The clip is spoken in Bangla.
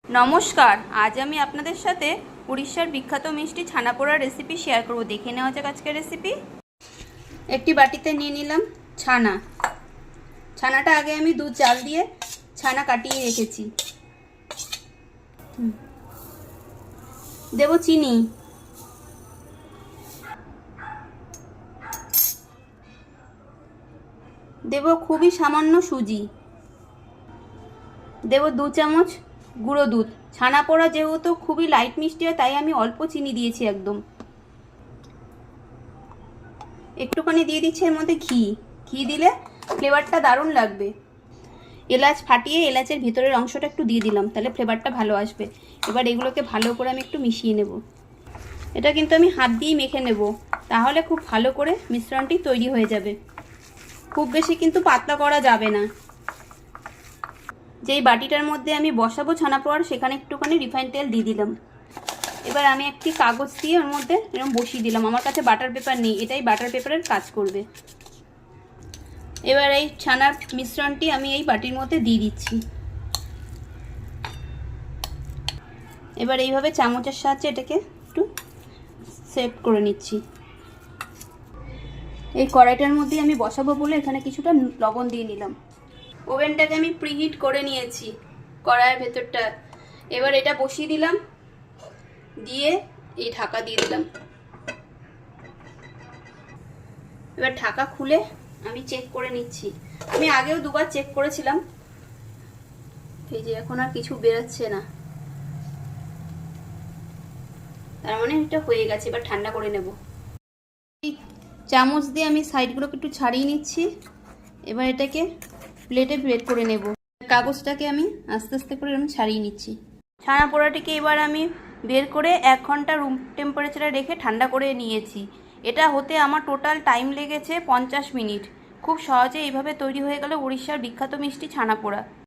নমস্কার, আজ আমি আপনাদের সাথে উড়িষ্যার বিখ্যাত মিষ্টি ছানাপোড়ার রেসিপি শেয়ার করব। দেখে নেওয়া যাক আজকের রেসিপি। একটি বাটিতে নিয়ে নিলাম ছানাটা আগে আমি দুধ জাল দিয়ে ছানা কাটিয়ে রেখেছি। দেব চিনি, দেব খুবই সামান্য সুজি, দেব 2 চামচ গুঁড়ো দুধ। ছানা পোড়া যেহেতু খুবই লাইট মিষ্টি হয় তাই আমি অল্প চিনি দিয়েছি একদম। একটুখানি দিয়ে দিচ্ছি এর মধ্যে ঘি দিলে ফ্লেভারটা দারুণ লাগবে। এলাচ ফাটিয়ে এলাচের ভিতরের অংশটা একটু দিয়ে দিলাম, তাহলে ফ্লেভারটা ভালো আসবে। এবার এগুলোকে ভালো করে আমি একটু মিশিয়ে নেব। এটা কিন্তু আমি হাত দিয়েই মেখে নেব, তাহলে খুব ভালো করে মিশ্রণটি তৈরি হয়ে যাবে। খুব বেশি কিন্তু পাতলা করা যাবে না। যেই বাটিটার মধ্যে আমি বসাবো ছানা পোড়া সেখানে একটুখানি রিফাইন তেল দিয়ে দিলাম। এবার আমি একটি কাগজ দিয়ে ওর মধ্যে এরকম বসিয়ে দিলাম। আমার কাছে বাটার পেপার নেই, এটাই বাটার পেপারের কাজ করবে। এবার এই ছানার মিশ্রণটি আমি এই বাটির মধ্যে দিয়ে দিচ্ছি। এবার এইভাবে চামচের সাহায্যে এটাকে একটু সেট করে নিচ্ছি। এই কড়াইটার মধ্যে আমি বসাবো বলে এখানে কিছুটা লবণ দিয়ে নিলাম। ওভেনটাকে আমি প্রিহিট করে নিয়েছি কড়াইয়ের ভেতরটা। এবার এটা বসিয়ে দিলাম, দিয়ে এই ঢাকা দিয়ে দিলাম। এবার ঢাকা খুলে আমি চেক করে নিচ্ছি। আমি আগেও দুবার চেক করেছিলাম, এই যে এখন আর কিছু বেরোচ্ছে না, তার মানে এটা হয়ে গেছে। এবার ঠান্ডা করে নেব। চামচ দিয়ে আমি সাইডগুলোকে একটু ছাড়িয়ে নিচ্ছি। এবার এটাকে প্লেটে বের করে নেব। কাগজটাকে আমি আস্তে আস্তে করে এরকম ছাড়িয়ে নিচ্ছি। ছানা পোড়াটিকে এবার আমি বের করে 1 ঘন্টা রুম টেম্পারেচারে রেখে ঠান্ডা করে নিয়েছি। এটা হতে আমার টোটাল টাইম লেগেছে 50 মিনিট। খুব সহজে এইভাবে তৈরি হয়ে গেল উড়িষ্যার বিখ্যাত মিষ্টি ছানা পোড়া।